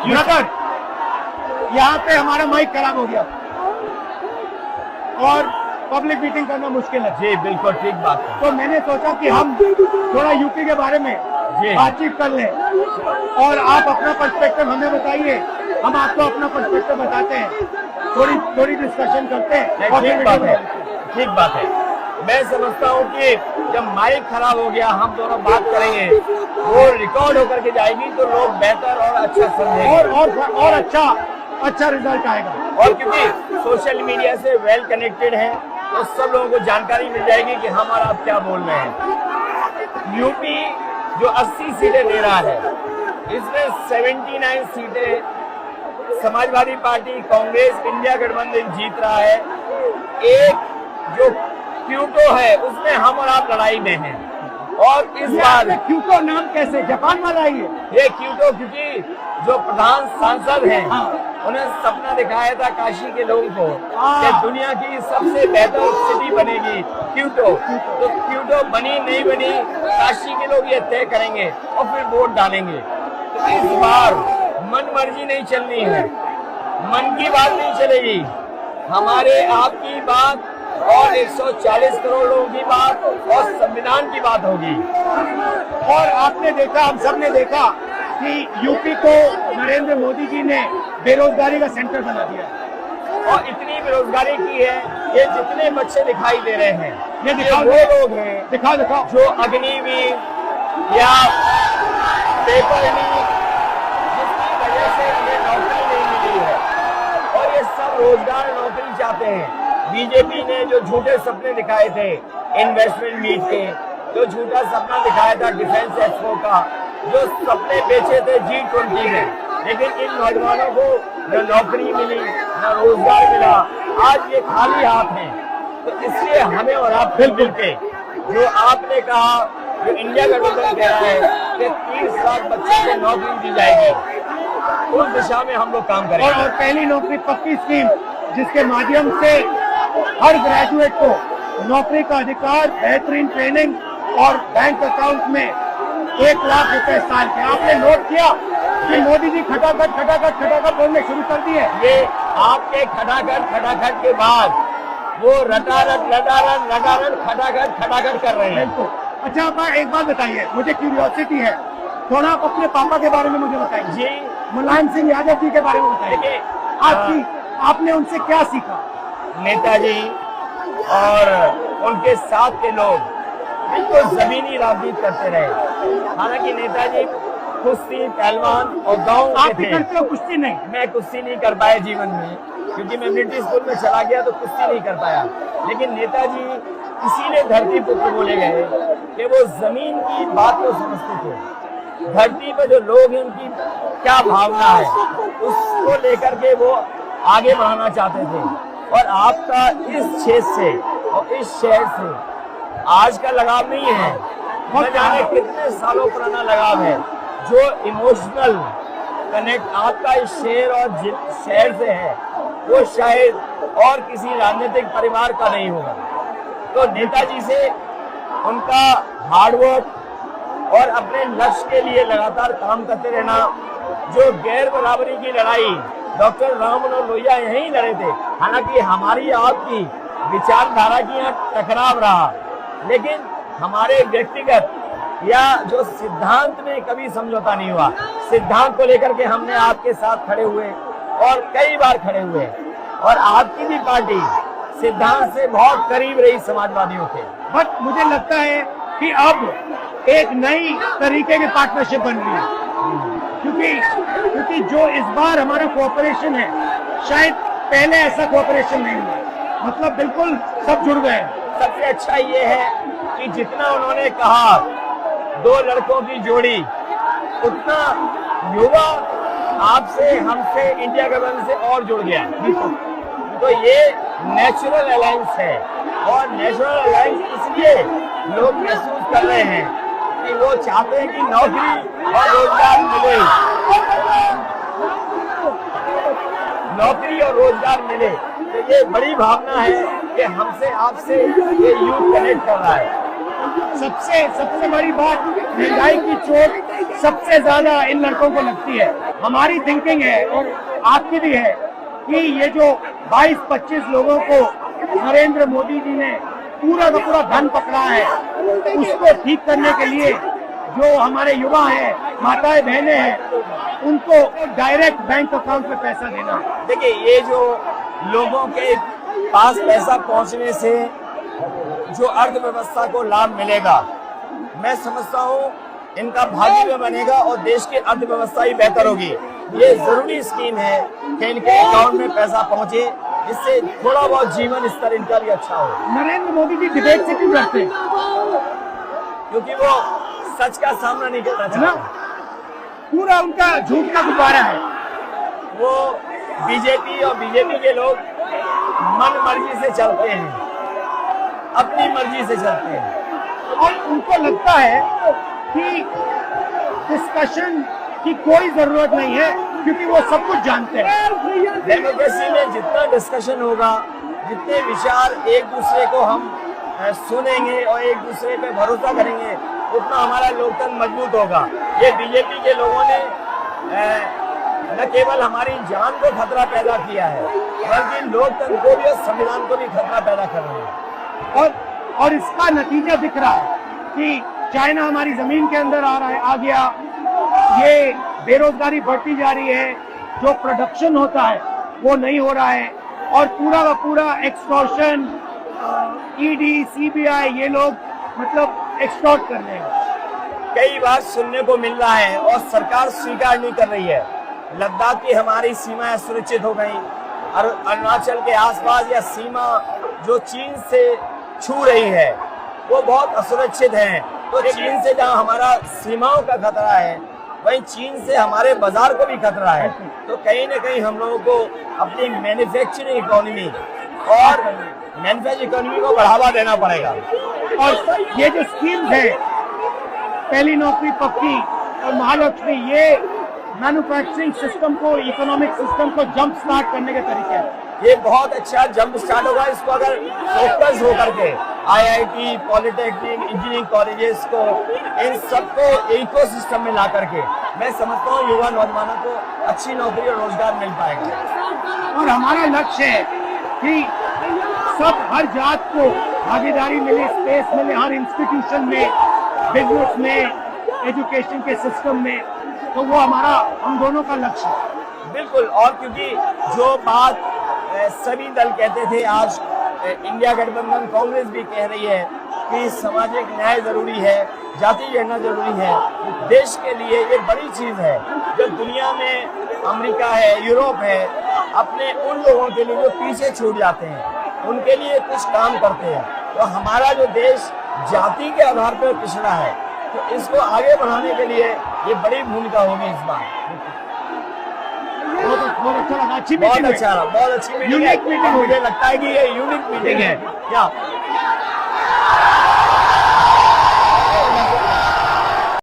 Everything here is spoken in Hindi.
ब्रदर, यहाँ पे हमारा माइक खराब हो गया और पब्लिक मीटिंग करना मुश्किल है। जी बिल्कुल ठीक बात है। तो मैंने सोचा कि हम थोड़ा यूपी के बारे में बातचीत कर लें और आप अपना पर्सपेक्टिव हमें बताइए, हम आपको अपना पर्सपेक्टिव बताते हैं, थोड़ी डिस्कशन करते हैं। ठीक बात है, ठीक बात है। मैं समझता हूँ कि जब माइक खराब हो गया हम दोनों बात करेंगे, वो रिकॉर्ड होकर के जाएगी तो लोग बेहतर और अच्छा समझेंगे और अच्छा रिजल्ट आएगा। और क्योंकि सोशल मीडिया से वेल कनेक्टेड है तो सब लोगों को जानकारी मिल जाएगी कि हम और आप क्या बोल रहे हैं। यूपी जो 80 सीटें ले रहा है, इसमें 79 सीटें समाजवादी पार्टी, कांग्रेस, इंडिया गठबंधन जीत रहा है। एक जो क्यूटो है उसमें हम और आप लड़ाई में हैं। और इस बार क्यूटो नाम कैसे जापान वाला ही है ये क्यूटो, क्योंकि जो प्रधान सांसद हैं उन्हें सपना दिखाया था काशी के लोगों को कि दुनिया की सबसे बेहतर सिटी बनेगी क्यूटो। तो क्यूटो बनी नहीं बनी काशी के लोग ये तय करेंगे और फिर वोट डालेंगे। तो इस बार मन मर्जी नहीं चलनी है, मन की बात नहीं चलेगी, हमारे आपकी बात और 140 करोड़ लोगों की बात और संविधान की बात होगी। और आपने देखा, हम सब ने देखा कि यूपी को नरेंद्र मोदी जी ने बेरोजगारी का सेंटर बना दिया और इतनी बेरोजगारी की है, ये जितने बच्चे दिखाई दे रहे हैं ये वो लोग हैं दिखाओ जो अग्निवीर या पेपर लीक जिसकी वजह से उन्हें नौकरी नहीं मिली है और ये सब रोजगार नौकरी चाहते हैं। बीजेपी ने जो झूठे सपने दिखाए थे इन्वेस्टमेंट मीट के, जो झूठा सपना दिखाया था डिफेंस एक्सपो का, जो सपने बेचे थे G20 में, लेकिन इन नौजवानों को न नौकरी मिली न रोजगार मिला, आज ये खाली हाथ हैं। तो इसलिए हमें और आप मिल के जो आपने कहा, जो इंडिया गठबंधन कह रहा है कि 30 लाख बच्चों को नौकरी दी जाएगी, उस दिशा में हम लोग काम करेंगे। और पहली नौकरी पक्की स्कीम जिसके माध्यम से हर ग्रेजुएट को नौकरी का अधिकार, बेहतरीन ट्रेनिंग और बैंक अकाउंट में 1 लाख रुपए साल के। आपने नोट किया कि मोदी जी खटाखट बोलने शुरू कर दिए। ये आपके खटाखट के बाद वो रटारट खटाखट कर रहे हैं। अच्छा, आप एक बात बताइए, मुझे क्यूरियोसिटी है, थोड़ा आप अपने पापा के बारे में मुझे बताइए जी। मुलायम सिंह यादव जी के बारे में बताइए, आपने उनसे क्या सीखा? नेताजी और उनके साथ के लोग बिल्कुल जमीनी राजनीति करते रहे। हालांकि नेताजी कुश्ती, पहलवान और गाँव के थे। करते हो कुश्ती? नहीं, मैं कुश्ती नहीं कर पाया जीवन में, क्योंकि मैं मिलिट्री स्कूल में चला गया तो कुश्ती नहीं कर पाया। लेकिन नेताजी इसीलिए धरती पुत्र बोले गए कि वो जमीन की बात को समझते थे। धरती पर जो लोग हैं उनकी क्या भावना है उसको लेकर के वो आगे बढ़ाना चाहते थे। और आपका इस क्षेत्र से और इस शहर से आज का लगाव नहीं है, न जाने कितने सालों पुराना लगाव है। जो इमोशनल कनेक्ट आपका इस शहर और शहर से है वो शायद और किसी राजनीतिक परिवार का नहीं होगा। तो नेताजी से उनका हार्डवर्क और अपने लक्ष्य के लिए लगातार काम करते रहना, जो गैर बराबरी की लड़ाई डॉक्टर राम मनोहर लोहिया यहीं लड़े थे। हालांकि हमारी आपकी विचारधारा की यहाँ टकराव रहा, लेकिन हमारे व्यक्तिगत या जो सिद्धांत में कभी समझौता नहीं हुआ। सिद्धांत को लेकर के हमने आपके साथ खड़े हुए और कई बार खड़े हुए, और आपकी भी पार्टी सिद्धांत से बहुत करीब रही समाजवादियों के। बट मुझे लगता है कि अब एक नई तरीके की पार्टनरशिप बन रही है, क्योंकि जो इस बार हमारा कोऑपरेशन है, शायद पहले ऐसा कोऑपरेशन नहीं हुआ। मतलब बिल्कुल सब जुड़ गए। सबसे अच्छा ये है कि जितना उन्होंने कहा 2 लड़कों की जोड़ी, उतना युवा आपसे, हमसे, इंडिया गठबंधन से और जुड़ गया। तो ये नेचुरल अलायंस है, और नेचुरल अलायंस इसलिए लोग महसूस कर रहे हैं कि वो चाहते हैं कि नौकरी और रोजगार मिले, नौकरी और रोजगार मिले। तो ये बड़ी भावना है कि हमसे आपसे ये यूथ कनेक्ट कर रहा है। सबसे बड़ी बात, महंगाई की चोट सबसे ज्यादा इन लड़कों को लगती है। हमारी थिंकिंग है और आपकी भी है कि ये जो 22-25 लोगों को नरेंद्र मोदी जी ने पूरा का पूरा धन पकड़ा है, उसको ठीक करने के लिए जो हमारे युवा हैं, माताएं बहनें हैं, उनको डायरेक्ट बैंक अकाउंट में पैसा देना। देखिए, ये जो लोगों के पास पैसा पहुंचने से जो अर्थव्यवस्था को लाभ मिलेगा, मैं समझता हूँ इनका भाग्य भी बनेगा और देश की अर्थव्यवस्था ही बेहतर होगी। ये जरूरी स्कीम है कि इनके अकाउंट में पैसा पहुंचे, जिससे थोड़ा बहुत जीवन स्तर इनका भी अच्छा हो। नरेंद्र मोदी जी डिबेट से क्यों डरते हैं? क्योंकि वो सच का सामना नहीं करना चाहते। पूरा उनका झूठ का गुब्बारा है। वो बीजेपी और बीजेपी के लोग मन मर्जी से चलते हैं, अपनी मर्जी से चलते हैं और उनको लगता है कि डिस्कशन की कोई जरूरत नहीं है, क्योंकि वो सब कुछ जानते हैं। डेमोक्रेसी में जितना डिस्कशन होगा, जितने विचार एक दूसरे को हम सुनेंगे और एक दूसरे पे भरोसा करेंगे, उतना हमारा लोकतंत्र मजबूत होगा। ये बीजेपी के लोगों ने न केवल हमारी जान को खतरा पैदा किया है, बल्कि लोकतंत्र को भी और संविधान को भी खतरा पैदा कर रहे हैं। और इसका नतीजा दिख रहा है कि चाइना हमारी जमीन के अंदर आ गया, ये बेरोजगारी बढ़ती जा रही है, जो प्रोडक्शन होता है वो नहीं हो रहा है, और पूरा का पूरा एक्सटॉर्शन, ईडी, सीबीआई, ये लोग मतलब एक्सटॉर्ट कर रहे हैं। कई बार सुनने को मिल रहा है और सरकार स्वीकार नहीं कर रही है, लद्दाख की हमारी सीमाएं सुरक्षित हो गई, और अरुणाचल के आसपास या सीमा जो चीन से छू रही है वो बहुत असुरक्षित है। तो चीन से जहां हमारा सीमाओं का खतरा है, वहीं चीन से हमारे बाजार को भी खतरा है। तो कहीं न कहीं हम लोगों को अपनी मैन्युफैक्चरिंग इकोनॉमी और मैन्युफैक्चरिंग इकोनॉमी को बढ़ावा देना पड़ेगा। और ये जो स्कीम्स है, पहली नौकरी पक्की और महालक्ष्मी, ये मैन्युफैक्चरिंग सिस्टम को, इकोनॉमिक सिस्टम को जंप स्टार्ट करने के तरीके हैं। ये बहुत अच्छा जंप स्टार्ट होगा। इसको अगर फोकस होकर के IIT, पॉलिटेक्निक, इंजीनियरिंग कॉलेजेस को, इन सबको इकोसिस्टम में ला करके, मैं समझता हूँ युवा नौजवानों को अच्छी नौकरी और रोजगार मिल पाएगा। और हमारा लक्ष्य है कि सब, हर जात को भागीदारी मिले, स्पेस मिले, हर इंस्टीट्यूशन में, बिजनेस में, एजुकेशन के सिस्टम में। तो वो हमारा, हम दोनों का लक्ष्य है। बिल्कुल। और क्योंकि जो बात सभी दल कहते थे, आज इंडिया गठबंधन कांग्रेस भी कह रही है कि सामाजिक न्याय जरूरी है, जाति गणना जरूरी है। देश के लिए ये बड़ी चीज है। जो दुनिया में अमेरिका है, यूरोप है, अपने उन लोगों के लिए जो पीछे छूट जाते हैं, उनके लिए कुछ काम करते हैं। तो हमारा जो देश जाति के आधार पर पिछड़ा है, तो इसको आगे बढ़ाने के लिए ये बड़ी भूमिका होगी इस बार। बहुत अच्छा लगा, अच्छी बहुत मीटिंग, अच्छा रहा, बहुत अच्छी मीटिंग है। मुझे लगता है कि ये यूनिक मीटिंग है क्या?